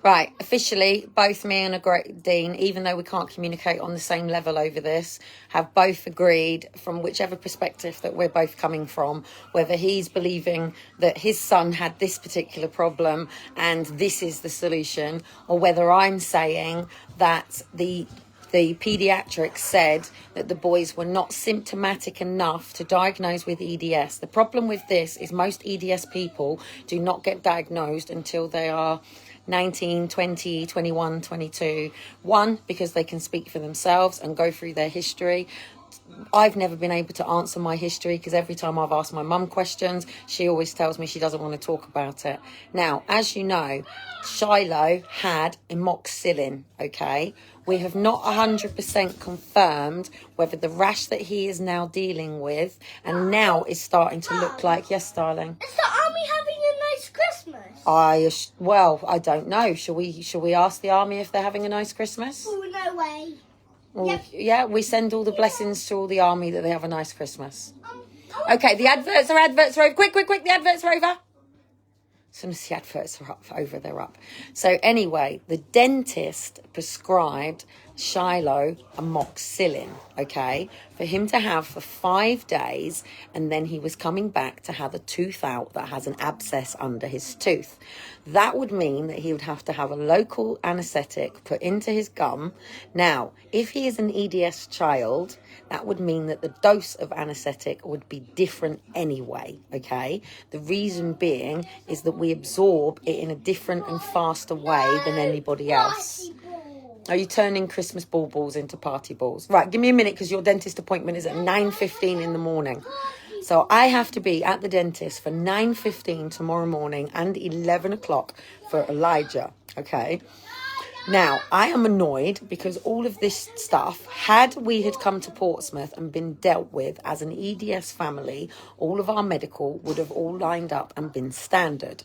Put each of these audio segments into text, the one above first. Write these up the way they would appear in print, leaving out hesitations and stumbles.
Right, officially, both me and Dean, even though we can't communicate on the same level over this, have both agreed from whichever perspective that we're both coming from, whether he's believing that his son had this particular problem and this is the solution, or whether I'm saying that the paediatrics said that the boys were not symptomatic enough to diagnose with EDS. The problem with this is most EDS people do not get diagnosed until they are 19, 20, 21, 22. One, because they can speak for themselves and go through their history. I've never been able to answer my history because every time I've asked my mum questions, she always tells me she doesn't want to talk about it. Now, as you know, Shiloh had amoxicillin, okay? We have not 100% confirmed whether the rash that he is now dealing with and now is starting to look like... Yes, darling? Is the army having a nice Christmas? I don't know. Shall we ask the army if they're having a nice Christmas? Oh, no way. Well, Yep. yeah, we send all the blessings to all the army that they have a nice Christmas. Okay, the adverts are over. Quick, the adverts are over. As soon as the adverts are over, they're up. So anyway, the dentist prescribed Shiloh amoxicillin, okay, for him to have for 5 days, and then he was coming back to have a tooth out that has an abscess under his tooth. That would mean that he would have to have a local anaesthetic put into his gum. Now, if he is an EDS child, that would mean that the dose of anaesthetic would be different anyway, okay? The reason being is that we absorb it in a different and faster way than anybody else. Are you turning Christmas balls into party balls? Right, give me a minute because your dentist appointment is at 9:15 in the morning. So I have to be at the dentist for 9:15 tomorrow morning and 11 o'clock for Elijah, okay? Now, I am annoyed because all of this stuff, had we had come to Portsmouth and been dealt with as an EDS family, all of our medical would have all lined up and been standard.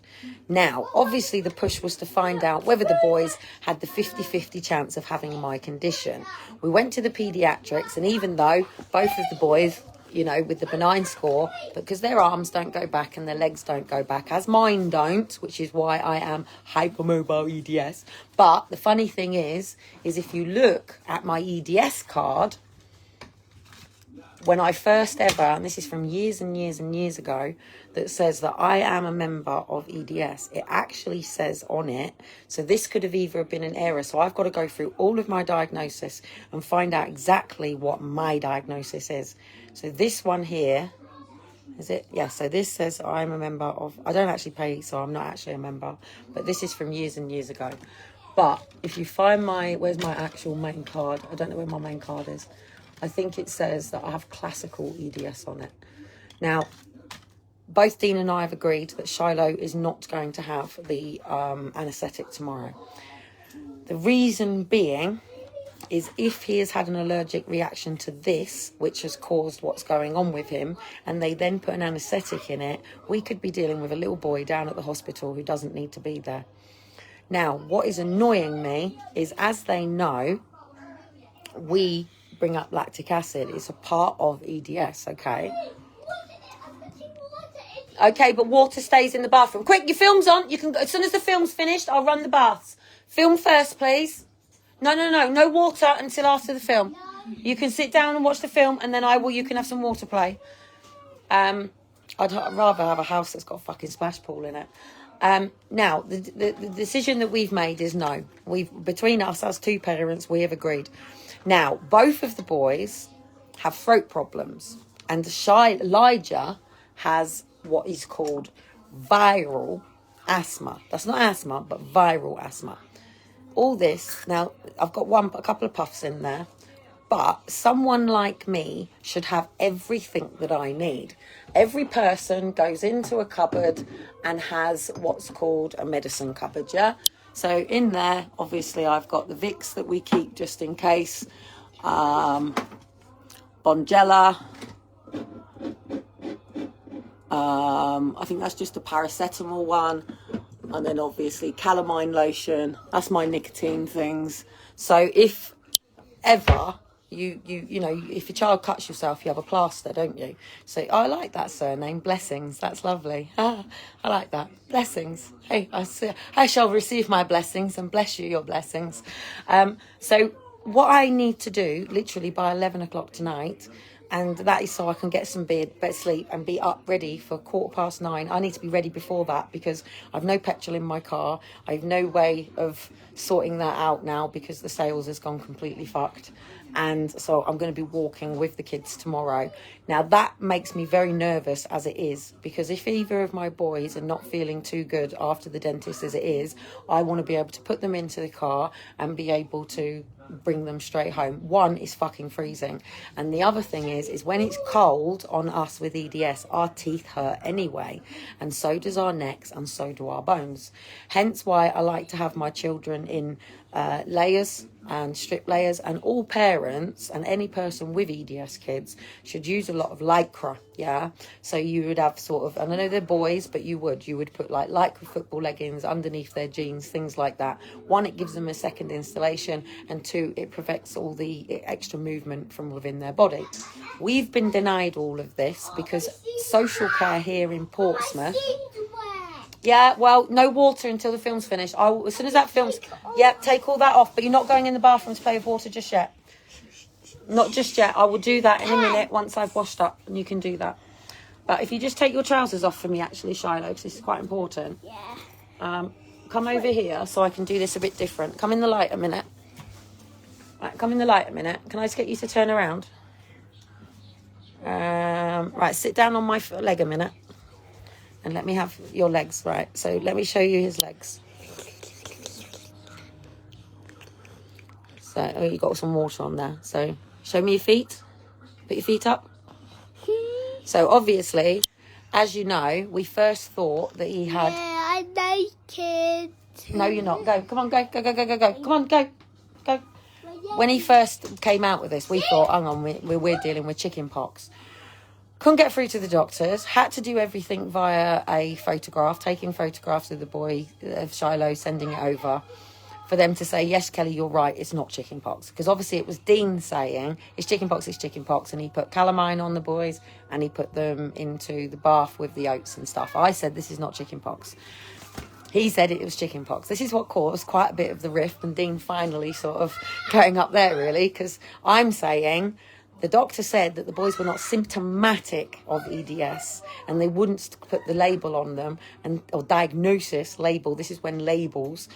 Now, obviously the push was to find out whether the boys had the 50-50 chance of having my condition. We went to the paediatrics, and even though both of the boys, you know, with the benign score, because their arms don't go back and their legs don't go back, as mine don't, which is why I am hypermobile EDS. But the funny thing is if you look at my EDS card, when I first ever, and this is from years and years and years ago, that says that I am a member of EDS, it actually says on it, so this could have either been an error, so I've got to go through all of my diagnosis and find out exactly what my diagnosis is. So this one here, is it? Yeah, so this says I'm a member of... I don't actually pay, so I'm not actually a member. But this is from years and years ago. But if you find my... Where's my actual main card? I don't know where my main card is. I think it says that I have classical EDS on it. Now, both Dean and I have agreed that Shiloh is not going to have the anaesthetic tomorrow. The reason being is if he has had an allergic reaction to this, which has caused what's going on with him, and they then put an anaesthetic in it, we could be dealing with a little boy down at the hospital who doesn't need to be there. Now, what is annoying me is, as they know, we bring up lactic acid. It's a part of EDS, okay? Okay, but water stays in the bathroom. Quick, your film's on. You can, as soon as the film's finished, I'll run the baths. Film first, please. No water until after the film. You can sit down and watch the film, and then you can have some water play. I'd rather have a house that's got a fucking splash pool in it. Now, the decision that we've made is no. Between us, as two parents, we have agreed. Now, both of the boys have throat problems, and Elijah has what is called viral asthma. That's not asthma, but viral asthma. All this, now, I've got a couple of puffs in there, but someone like me should have everything that I need. Every person goes into a cupboard and has what's called a medicine cupboard, yeah? So in there, obviously, I've got the Vicks that we keep just in case, Bonjela, I think that's just a paracetamol one. And then obviously calamine lotion. That's my nicotine things. So if ever You know, if your child cuts yourself, you have a plaster, don't you? So I like that surname, Blessings. That's lovely. I like that. Blessings. Hey, I shall receive my blessings and bless you your blessings. So what I need to do, literally by 11 o'clock tonight, and that is so I can get some better sleep and be up ready for 9:15. I need to be ready before that because I've no petrol in my car. I have no way of sorting that out now because the sales has gone completely fucked. And so I'm going to be walking with the kids tomorrow. Now that makes me very nervous as it is, because if either of my boys are not feeling too good after the dentist as it is, I want to be able to put them into the car and be able to bring them straight home. One is fucking freezing, and the other thing is when it's cold on us with EDS, our teeth hurt anyway, and so does our necks, and so do our bones. Hence why I like to have my children in layers and strip layers, and all parents and any person with EDS kids should use a lot of lycra. Yeah, so you would have sort of, and I know they're boys, but you would put like lycra football leggings underneath their jeans, things like that. One, it gives them a second installation, and two, it prevents all the extra movement from within their body. We've been denied all of this because social care here in Portsmouth. Yeah, well, no water until the film's finished. As soon as that film's... Yep, take all that off. But you're not going in the bathroom to play with water just yet. Not just yet. I will do that in a minute once I've washed up. And you can do that. But if you just take your trousers off for me, actually, Shiloh, because this is quite important. Yeah. Come over here so I can do this a bit different. Come in the light a minute. Right, come in the light a minute. Can I just get you to turn around? Right, sit down on my leg a minute. And let me have your legs, right? So let me show you his legs. So, you got some water on there. So, show me your feet. Put your feet up. So, obviously, as you know, we first thought that he had... Yeah, I like it. No, you're not. Go. Come on, go. Go. Come on, go. Go. When he first came out with this, we thought, hang on, we're dealing with chicken pox. Couldn't get through to the doctors, had to do everything via a photograph, taking photographs of the boy, of Shiloh, sending it over for them to say, yes, Kelly, you're right, it's not chickenpox. Because obviously it was Dean saying, it's chickenpox, and he put calamine on the boys and he put them into the bath with the oats and stuff. I said, this is not chickenpox. He said it was chickenpox. This is what caused quite a bit of the rift, and Dean finally sort of going up there, really, because I'm saying... The doctor said that the boys were not symptomatic of EDS and they wouldn't put the label on them, or diagnosis label. This is when labels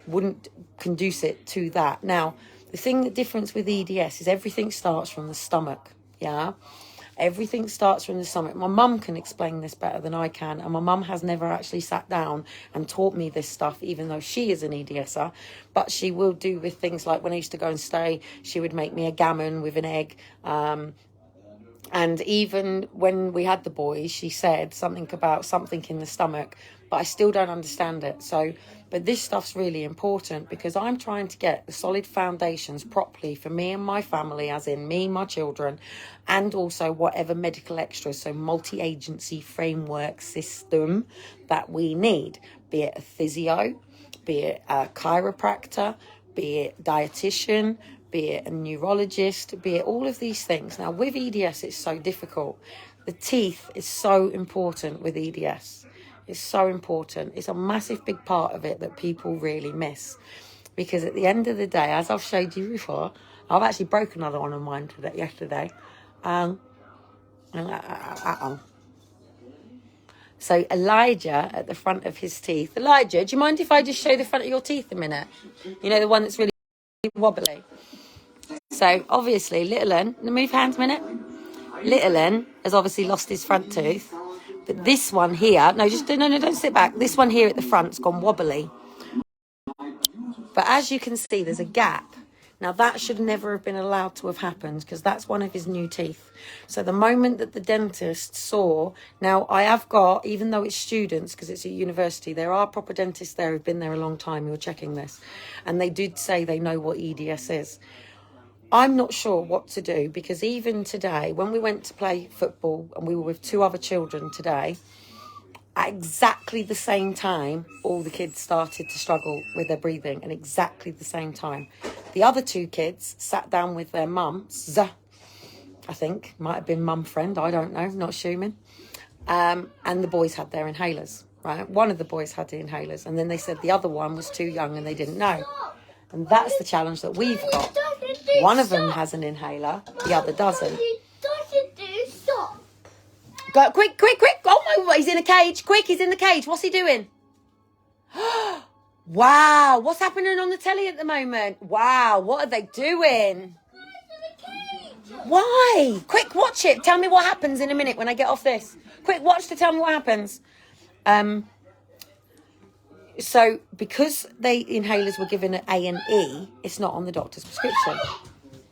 wouldn't conduce it to that. Now, the difference with EDS is everything starts from the stomach. Yeah. Everything starts from the stomach. My mum can explain this better than I can, and my mum has never actually sat down and taught me this stuff, even though she is an EDSer. But she will do with things like when I used to go and stay, she would make me a gammon with an egg. And even when we had the boys, she said something about something in the stomach, but I still don't understand it. So, but this stuff's really important because I'm trying to get the solid foundations properly for me and my family, as in me, my children, and also whatever medical extras, so multi-agency framework system that we need, be it a physio, be it a chiropractor, be it dietitian, be it a neurologist, be it all of these things. Now, with EDS, it's so difficult. The teeth is so important with EDS. It's so important. It's a massive big part of it that people really miss. Because at the end of the day, as I've showed you before, I've actually broken another one of mine yesterday. So Elijah at the front of his teeth. Elijah, do you mind if I just show the front of your teeth a minute? You know, the one that's really wobbly. So obviously, Little Un, move hands a minute. Little Un has obviously lost his front tooth. But this one here, no, don't sit back. This one here at the front's gone wobbly. But as you can see, there's a gap. Now, that should never have been allowed to have happened because that's one of his new teeth. So the moment that the dentist saw... Now, I have got, even though it's students, because it's a university, there are proper dentists there who've been there a long time who are checking this. And they did say they know what EDS is. I'm not sure what to do because even today, when we went to play football and we were with two other children today, At exactly the same time, all the kids started to struggle with their breathing, and exactly the same time. The other two kids sat down with their mums, I think, might have been mum friend, I don't know, not assuming. And the boys had their inhalers, right? One of the boys had the inhalers, and then they said the other one was too young and they didn't know. And that's the challenge that we've got. One of them has an inhaler, the other doesn't. Go, quick, quick, quick. Oh my, he's in a cage. Quick, he's in the cage. What's he doing? Wow, what's happening on the telly at the moment? Wow, what are they doing? Why? Quick, watch it. Tell me what happens in a minute when I get off this. Quick, watch to tell me what happens. So, because the inhalers were given at A and E, it's not on the doctor's prescription.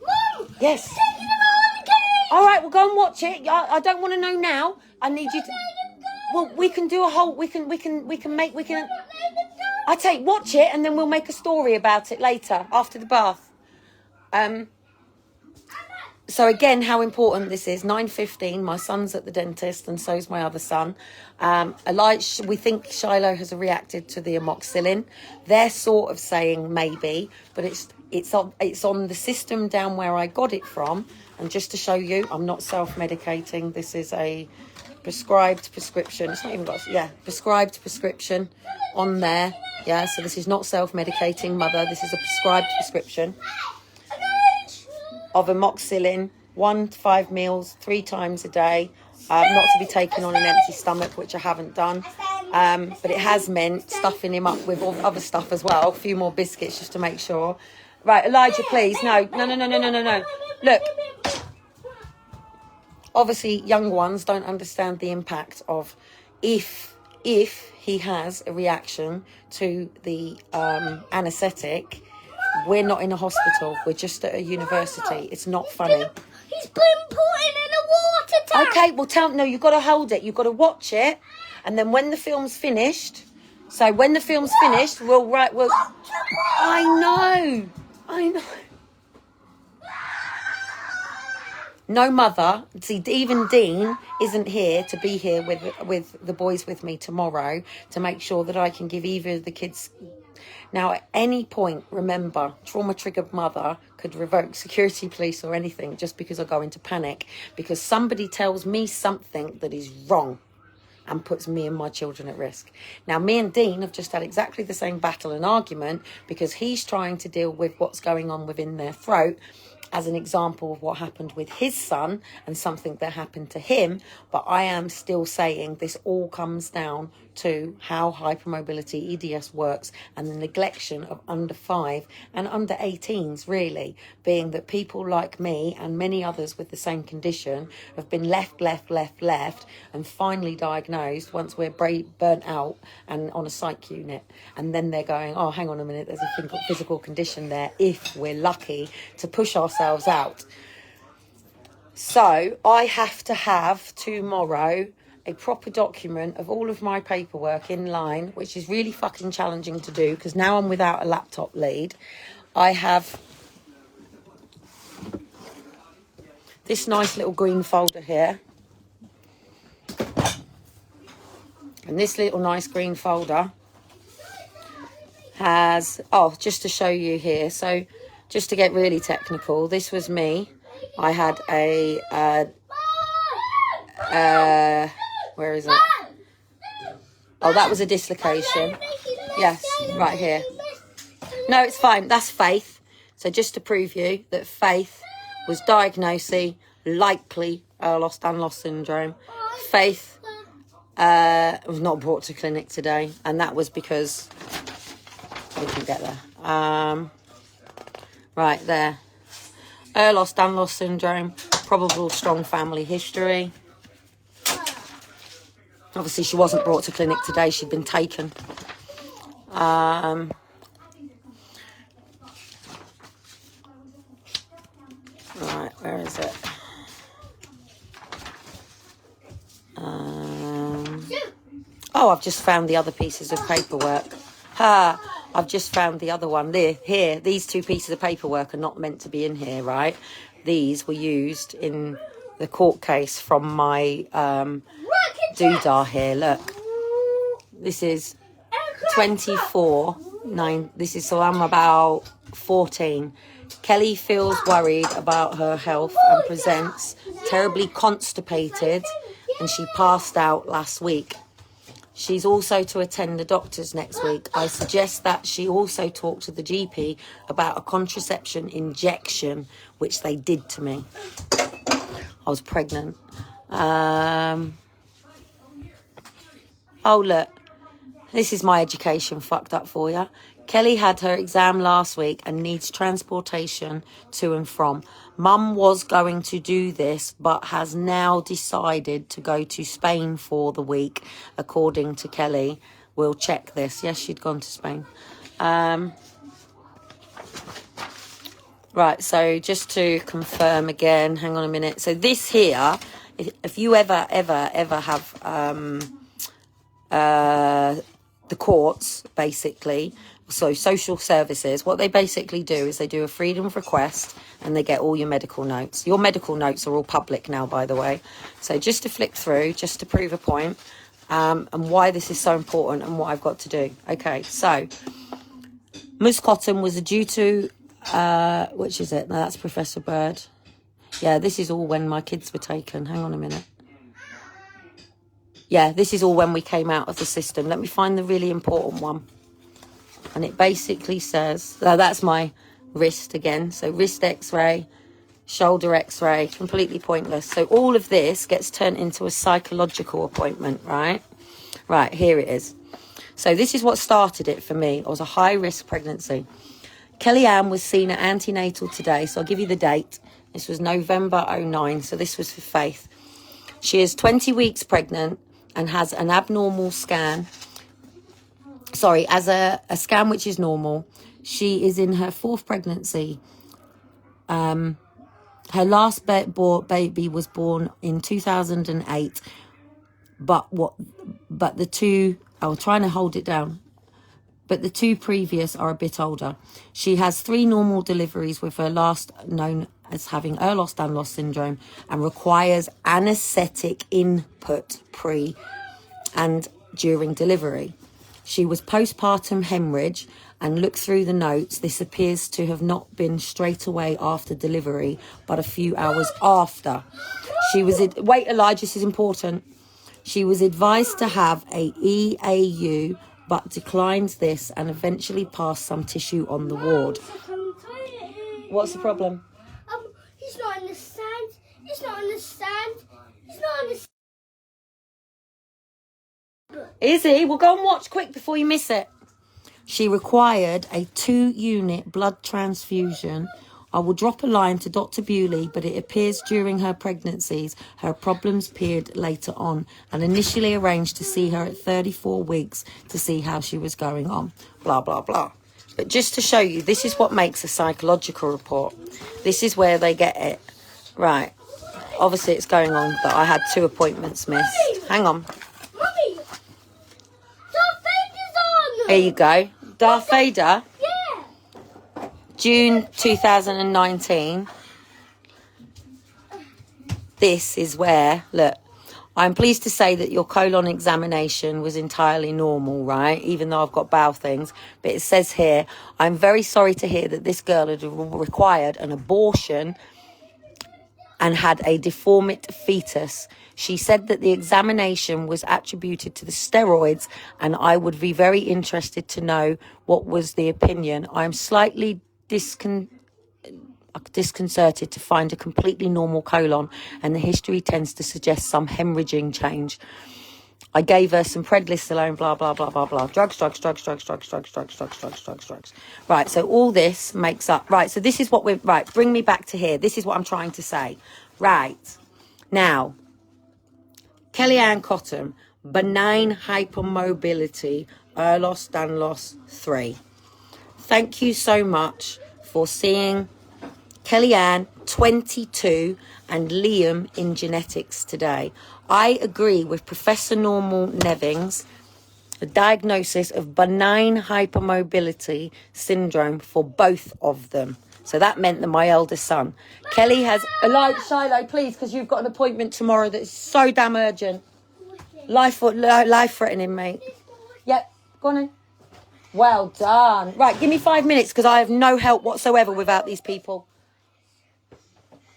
Mum! Yes. All right, well, go and watch it. I don't want to know now. I need you to. Well, we can do a whole. We can. I take watch it, and then we'll make a story about it later after the bath. So again, how important this is. 9:15. My son's at the dentist, and so's my other son. We think Shiloh has reacted to the amoxicillin. They're sort of saying maybe, but it's on the system down where I got it from. And just to show you, I'm not self-medicating. This is a prescribed prescription. It's not even got, prescribed prescription on there. Yeah, so this is not self-medicating, mother. This is a prescribed prescription of amoxicillin, 1 to 5 meals, 3 times a day, not to be taken on an empty stomach, which I haven't done. But it has meant stuffing him up with all other stuff as well, a few more biscuits just to make sure. Right, Elijah, please. No. Look. Obviously, young ones don't understand the impact of if he has a reaction to the anaesthetic. We're not in a hospital. We're just at a university. It's not funny. He's been put in a water tank. Okay, well, you've got to hold it. You've got to watch it. And then when the film's finished, we'll... I know. No mother. See, even Dean isn't here to be here with the boys with me tomorrow to make sure that I can give either of the kids... Now, at any point, remember, trauma-triggered mother could revoke security police or anything just because I go into panic, because somebody tells me something that is wrong and puts me and my children at risk. Now, me and Dean have just had exactly the same battle and argument because he's trying to deal with what's going on within their throat as an example of what happened with his son and something that happened to him. But I am still saying this all comes down to how hypermobility EDS works and the neglection of under 5 and under 18s, really, being that people like me and many others with the same condition have been left and finally diagnosed once we're burnt out and on a psych unit. And then they're going, oh, hang on a minute, there's a physical condition there, if we're lucky to push ourselves out. So I have to have tomorrow a proper document of all of my paperwork in line, which is really fucking challenging to do because now I'm without a laptop lead. I have this nice little green folder here. And this little nice green folder has, just to show you here. So just to get really technical, this was me. I had where is it? Oh, that was a dislocation. Yes, right here. No, it's fine. That's Faith. So just to prove you that Faith was diagnosing likely Ehlers-Danlos syndrome. Faith was not brought to clinic today, and that was because we can get there. Right there. Ehlers-Danlos syndrome, probable strong family history. Obviously, she wasn't brought to clinic today. She'd been taken. Right, where is it? I've just found the other pieces of paperwork. I've just found the other one. Here, these 2 pieces of paperwork are not meant to be in here, right? These were used in the court case from my doodah here, look. This is 24. 9. This is, so I'm about 14. Kellie feels worried about her health and presents terribly constipated, and she passed out last week. She's also to attend the doctor's next week. I suggest that she also talk to the GP about a contraception injection, which they did to me. I was pregnant. Oh, look. This is my education fucked up for you. Kellie had her exam last week and needs transportation to and from. Mum was going to do this, but has now decided to go to Spain for the week, according to Kellie. We'll check this. Yes, she'd gone to Spain. Right, so just to confirm again, hang on a minute. So this here, if you ever have the courts, basically, so social services, what they basically do is they do a freedom of request and they get all your medical notes. Your medical notes are all public now, by the way. So just to flick through, just to prove a point, and why this is so important and what I've got to do. Okay, so Ms. Cotton was due to, which is it? No, that's Professor Bird. Yeah, this is all when my kids were taken. Hang on a minute. Yeah, this is all when we came out of the system. Let me find the really important one. And it basically says, that's my wrist again. So wrist x-ray, shoulder x-ray, completely pointless. So all of this gets turned into a psychological appointment, right? Right, here it is. So this is what started it for me. It was a high-risk pregnancy. Kellie Ann was seen at antenatal today. So I'll give you the date. This was November 09. So this was for Faith. She is 20 weeks pregnant and has an abnormal scan. Sorry, as a scan which is normal. She is in her 4th pregnancy. Her last baby was born in 2008. But the two, I was trying to hold it down. But the 2 previous are a bit older. She has 3 normal deliveries, with her last known as having Ehlers-Danlos syndrome, and requires anaesthetic input pre and during delivery. She was postpartum hemorrhage, and look through the notes. This appears to have not been straight away after delivery, but a few hours after. She was, wait Elijah, this is important. She was advised to have a EAU, but declined this and eventually passed some tissue on the ward. What's the problem? He's not in the stand. He's not in the stand. He's not in the stand. Is he? Well, go and watch quick before you miss it. She required a 2-unit blood transfusion. I will drop a line to Dr. Bewley, but it appears during her pregnancies, her problems appeared later on, and initially arranged to see her at 34 weeks to see how she was going on. Blah, blah, blah. But just to show you, this is what makes a psychological report. This is where they get it. Right. Obviously, it's going on, but I had 2 appointments missed. Hang on. Mummy! Darth Vader's on! Here you go. Darth Vader. Yeah! June 2019. This is where, look, I'm pleased to say that your colon examination was entirely normal, right? Even though I've got bowel things. But it says here, I'm very sorry to hear that this girl had required an abortion and had a deformed fetus. She said that the examination was attributed to the steroids, and I would be very interested to know what was the opinion. I'm slightly disconcerted to find a completely normal colon, and the history tends to suggest some hemorrhaging change. I gave her some prednisolone, blah, blah, blah, blah, blah. Drugs. Right, so all this makes up. Right, so this is what we're... Right, bring me back to here. This is what I'm trying to say. Right, now, Kellie Ann Cotton, benign hypermobility, Ehlers-Danlos 3. Thank you so much for seeing Kellie Ann, 22, and Liam in genetics today. I agree with Professor Normal Nevings, the diagnosis of benign hypermobility syndrome for both of them. So that meant that my eldest son, Kellie, has... Shiloh, please, because you've got an appointment tomorrow that's so damn urgent. Life-threatening, mate. Go on in. Well done. Right, give me 5 minutes because I have no help whatsoever without these people.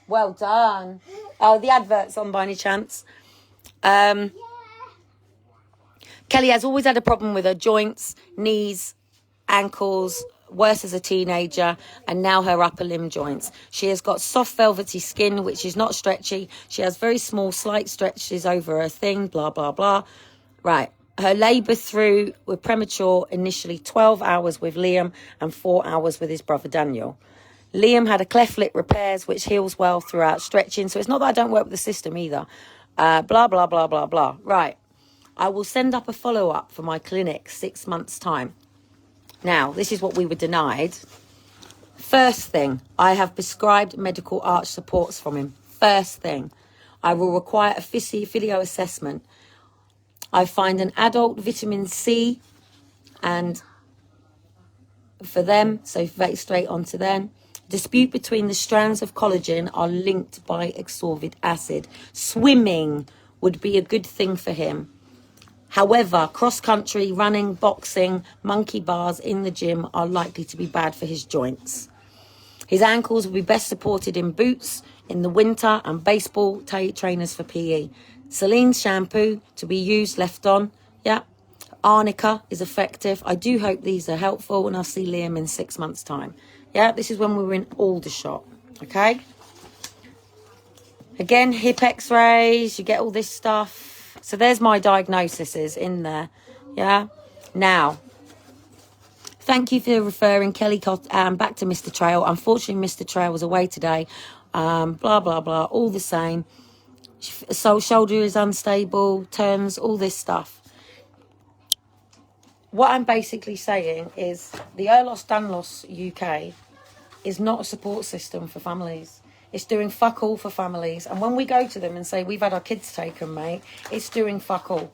Well done. Oh, the advert's on by any chance. Kellie has always had a problem with her joints, knees, ankles, worse as a teenager, and now her upper limb joints. She has got soft velvety skin, which is not stretchy. She has very small, slight stretches over her thing, blah, blah, blah. Right. Her labour through were premature, initially 12 hours with Liam and 4 hours with his brother Daniel. Liam had a cleft lip repairs, which heals well throughout stretching. So it's not that I don't work with the system either. Blah, blah, blah, blah, blah. Right. I will send up a follow-up for my clinic 6 months' time. Now, this is what we were denied. First thing, I have prescribed medical arch supports from him. First thing, I will require a physio assessment. I find an adult vitamin C and for them, so straight on to them. Dispute between the strands of collagen are linked by ascorbic acid. Swimming would be a good thing for him. However, cross-country, running, boxing, monkey bars in the gym are likely to be bad for his joints. His ankles will be best supported in boots in the winter and baseball trainers for PE. Celine's shampoo to be used left on. Yeah. Arnica is effective. I do hope these are helpful and I'll see Liam in 6 months' time. Yeah, this is when we were in Aldershot. Okay. Again, hip x-rays, you get all this stuff. So there's my diagnoses in there. Yeah. Now, thank you for referring Kellie back to Mr. Trail. Unfortunately, Mr. Trail was away today. Blah, blah, blah. All the same. So shoulder is unstable, turns, all this stuff. What I'm basically saying is the Erlos Danlos UK is not a support system for families. It's doing fuck all for families. And when we go to them and say, we've had our kids taken, mate, it's doing fuck all.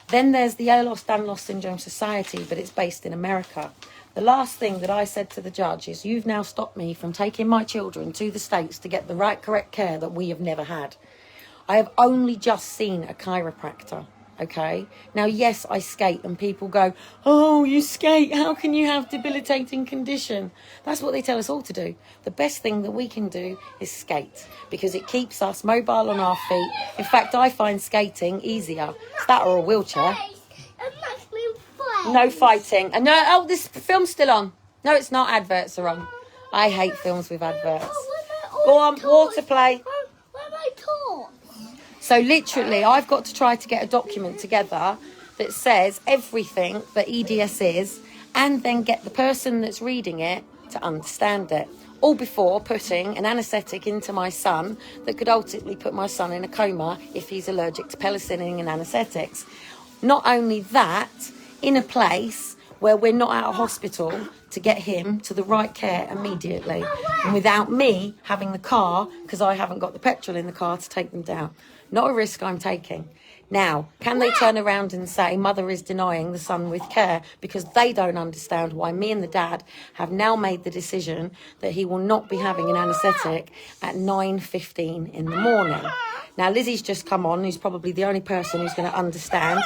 Then there's the Ehlers-Danlos Syndrome Society, but it's based in America. The last thing that I said to the judge is, you've now stopped me from taking my children to the States to get the right, correct care that we have never had. I have only just seen a chiropractor. Okay. Now, yes, I skate and people go, oh, you skate. How can you have debilitating condition? That's what they tell us all to do. The best thing that we can do is skate because it keeps us mobile on our feet. In fact, I find skating easier. It's that or a wheelchair. No fighting. And no, oh, this film's still on. No, it's not. Adverts are on. I hate films with adverts. Go on, water play. Where am I taught? So literally, I've got to try to get a document together that says everything that EDS is and then get the person that's reading it to understand it. All before putting an anaesthetic into my son that could ultimately put my son in a coma if he's allergic to penicillin and anaesthetics. Not only that, in a place where we're not out of hospital to get him to the right care immediately. And without me having the car, because I haven't got the petrol in the car to take them down. Not a risk I'm taking. Now, can they turn around and say mother is denying the son with care because they don't understand why me and the dad have now made the decision that he will not be having an anaesthetic at 9:15 in the morning. Now, Lizzie's just come on, who's probably the only person who's going to understand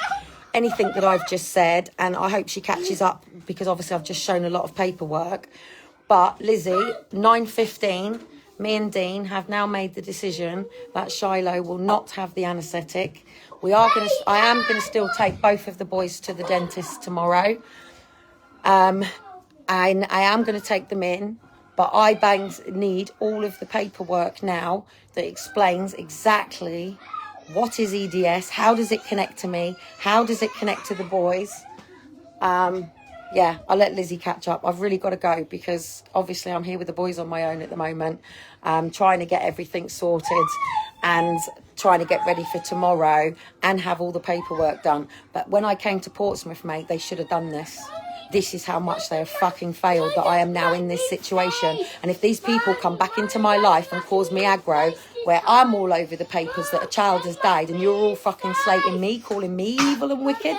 anything that I've just said, and I hope she catches up because obviously I've just shown a lot of paperwork. But Lizzie, 9:15, me and Dean have now made the decision that Shiloh will not have the anaesthetic. I am going to still take both of the boys to the dentist tomorrow. And I am going to take them in, but I need all of the paperwork now that explains exactly what is EDS, how does it connect to me, how does it connect to the boys. Yeah, I'll let Lizzie catch up. I've really got to go because obviously I'm here with the boys on my own at the moment, trying to get everything sorted and trying to get ready for tomorrow and have all the paperwork done. But when I came to Portsmouth, mate, they should have done this. This is how much they have fucking failed that I am now in this situation. And if these people come back into my life and cause me aggro, where I'm all over the papers that a child has died and you're all fucking slating me, calling me evil and wicked,